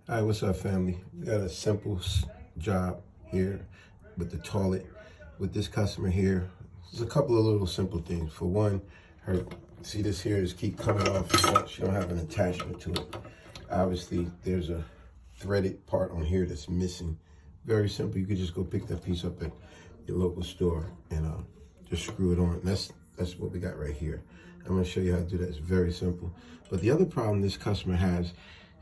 All right, what's up, family? We got a simple job here with the toilet. With this customer here, there's a couple of little simple things. For one, her, see this here is keep coming off. She don't have an attachment to it. Obviously, there's a threaded part on here that's missing. Very simple. You could just go pick that piece up at your local store and just screw it on. That's what we got right here. I'm gonna show you how to do that. It's very simple. But the other problem this customer has,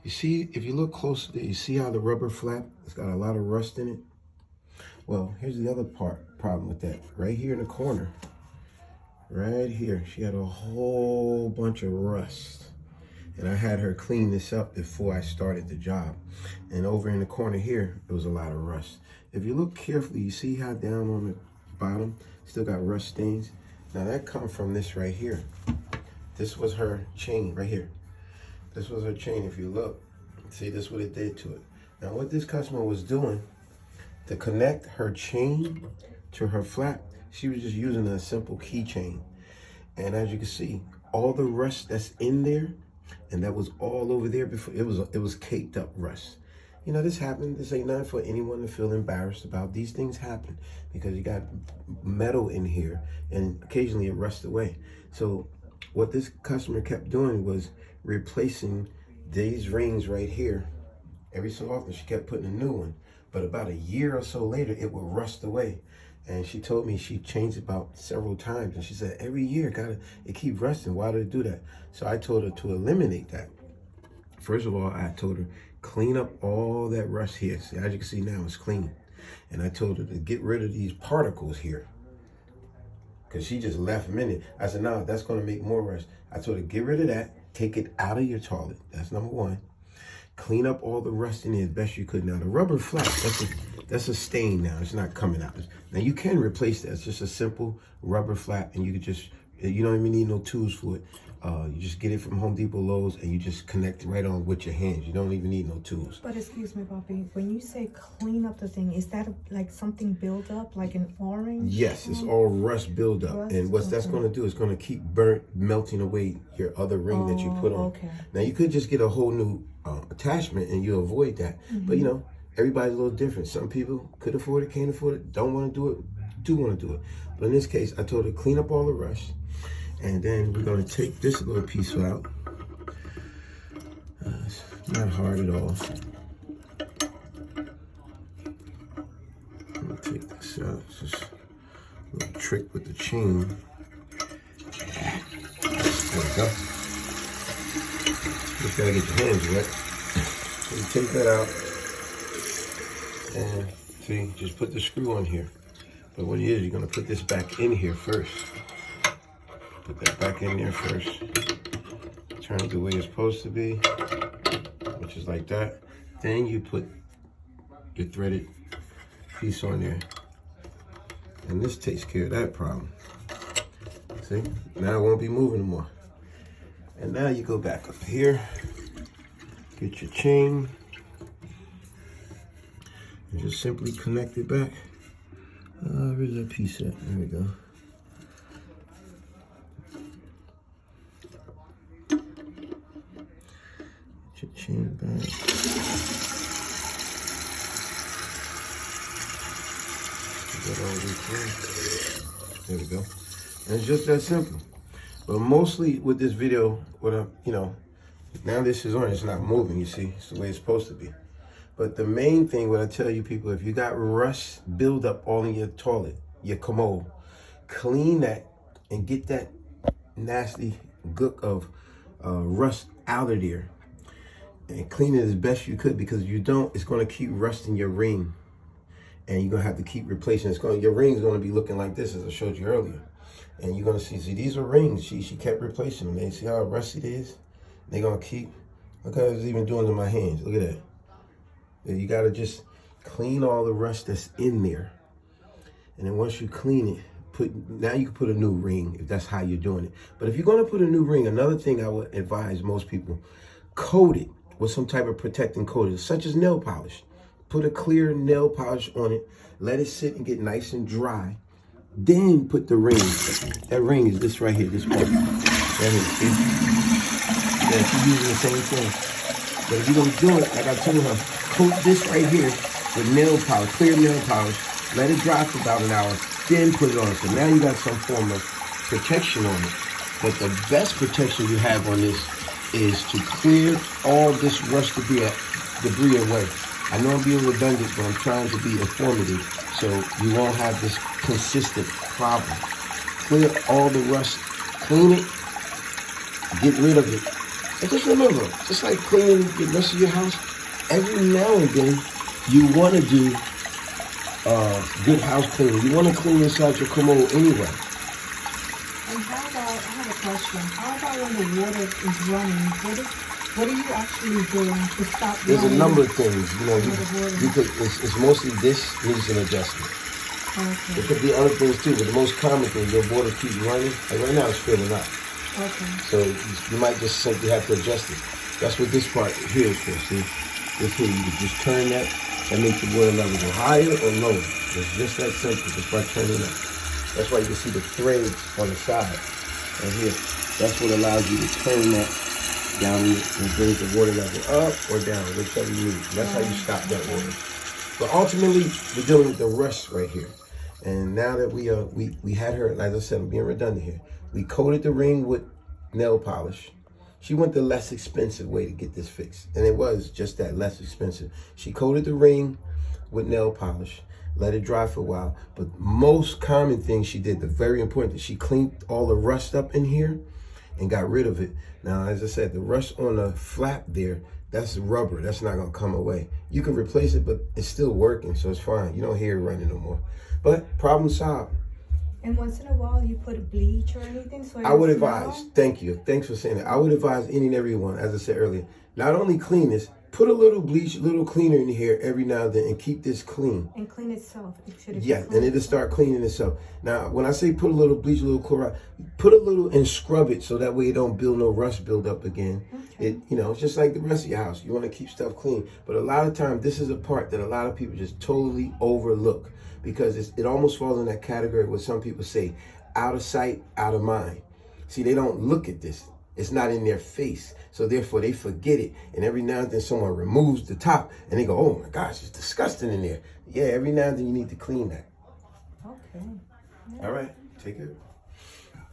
you see, if you look closely, you see how the rubber flap, it's got a lot of rust in it? Well, here's the other problem with that. Right here in the corner, right here, she had a whole bunch of rust. And I had her clean this up before I started the job. And over in the corner here, there was a lot of rust. If you look carefully, you see how down on the bottom, still got rust stains? Now that comes from this right here. This was her chain right here. This was her chain. If you look, see, this is what it did to it. Now what this customer was doing to connect her chain to her flap, she was just using a simple keychain. And as you can see, all the rust that's in there, and that was all over there before, it was caked up rust. You know, this happened. This ain't nothing for anyone to feel embarrassed about. These things happen because you got metal in here and occasionally it rusts away. So what this customer kept doing was replacing these rings right here. Every so often she kept putting a new one, but about a year or so later it would rust away. And she told me she changed it about several times, and she said every year it keeps rusting. Why did it do that? So I told her to eliminate that. First of all, I told her clean up all that rust here. See, as you can see now, it's clean. And I told her to get rid of these particles here, because she just left them in it. I said, no, that's going to make more rust. I told her, get rid of that. Take it out of your toilet. That's number one. Clean up all the rust in there as best you could. Now, the rubber flap, that's a stain now. It's not coming out. Now, you can replace that. It's just a simple rubber flap, and you could just, you don't even need no tools for it. You just get it from Home Depot, Lowe's, and you just connect it right on with your hands. You don't even need no tools. But excuse me, Bobby, when you say clean up the thing, is that like something built up, like an orange? Yes, it's all rust buildup. And what that's going to do is going to keep melting away your other ring that you put on. Okay. Now, you could just get a whole new attachment and you avoid that. But, you know, everybody's a little different. Some people could afford it, can't afford it, don't want to do it, do want to do it. But in this case, I told her clean up all the rust. And then we're going to take this little piece out. It's not hard at all. I'm going to take this out. It's just a little trick with the chain. There we go. Just got to get your hands wet. So you take that out. And see, just put the screw on here. But what it is, you're going to put this back in here first. Put that back in there first. Turn it the way it's supposed to be, which is like that. Then you put your threaded piece on there. And this takes care of that problem. See? Now it won't be moving anymore. And now you go back up here, get your chain, and just simply connect it back. Where's that piece at? There we go. Your chain back. There we go. And it's just that simple. But mostly with this video, now this is on, it's not moving, you see. It's the way it's supposed to be. But the main thing, what I tell you people, if you got rust build up all in your toilet, your commode, clean that and get that nasty gook of rust out of there. And clean it as best you could, because if you don't, it's going to keep rusting your ring. And you're going to have to keep replacing it. Your ring's going to be looking like this, as I showed you earlier. And you're going to see these are rings. She kept replacing them. They see how rusty it is? They're going to keep, look how it's even doing to my hands. Look at that. You got to just clean all the rust that's in there. And then once you clean it, now you can put a new ring if that's how you're doing it. But if you're going to put a new ring, another thing I would advise most people, coat it with some type of protecting coating, such as nail polish. Put a clear nail polish on it, let it sit and get nice and dry. Then put the ring. That ring is this right here, this part. That is, see? Yeah, she's using the same thing. But if you're gonna do it, like I told her, coat this right here with nail polish, clear nail polish. Let it dry for about an hour, then put it on. So now you got some form of protection on it. But the best protection you have on this is to clear all this rust debris away. I know I'm being redundant, but I'm trying to be informative so you won't have this consistent problem. Clear all the rust, clean it, get rid of it. And just remember, just like cleaning the rest of your house, every now and then you want to do good house cleaning. You want to clean inside your commode anyway. And how about, I have a question. How about when the water is running? What are you actually doing to stop There's running? a number of things, you know. Water. You could, it's mostly this needs an adjustment. Okay. There could be other things too, but the most common thing, your water keeps running, and right now it's filling up. Okay. So you might just simply have to adjust it. That's what this part here is for. See, this here, you can just turn that. That makes the water level go higher or lower. It's just that simple, just by turning it. That's why you can see the threads on the side right here. That's what allows you to turn that down and brings the water level up or down, whichever you need. That's how you stop that water. But ultimately, we're dealing with the rust right here. And now that we had her, as I said, I'm being redundant here. We coated the ring with nail polish. She went the less expensive way to get this fixed. And it was just that, less expensive. She coated the ring with nail polish, let it dry for a while. But most common thing she did, the very important thing, she cleaned all the rust up in here and got rid of it. Now, as I said, the rust on the flap there, that's rubber. That's not gonna come away. You can replace it, but it's still working, so it's fine. You don't hear it running no more. But problem solved. And once in a while, you put bleach or anything? So I would it advise, smell? thank you. Thanks for saying that. I would advise any and every one, as I said earlier, not only clean this, put a little bleach, a little cleaner in here every now and then and keep this clean. And clean itself. Should it be Yeah, clean? and it'll start cleaning itself. Now, when I say put a little bleach, a little chloride, put a little and scrub it so that way it don't build no rust build up again. Okay. It, you know, it's just like the rest of your house. You want to keep stuff clean. But a lot of times, this is a part that a lot of people just totally overlook because it almost falls in that category where some people say, out of sight, out of mind. See, they don't look at this. It's not in their face. So therefore they forget it. And every now and then someone removes the top and they go, oh my gosh, it's disgusting in there. Yeah, every now and then you need to clean that. Okay. All right, take it.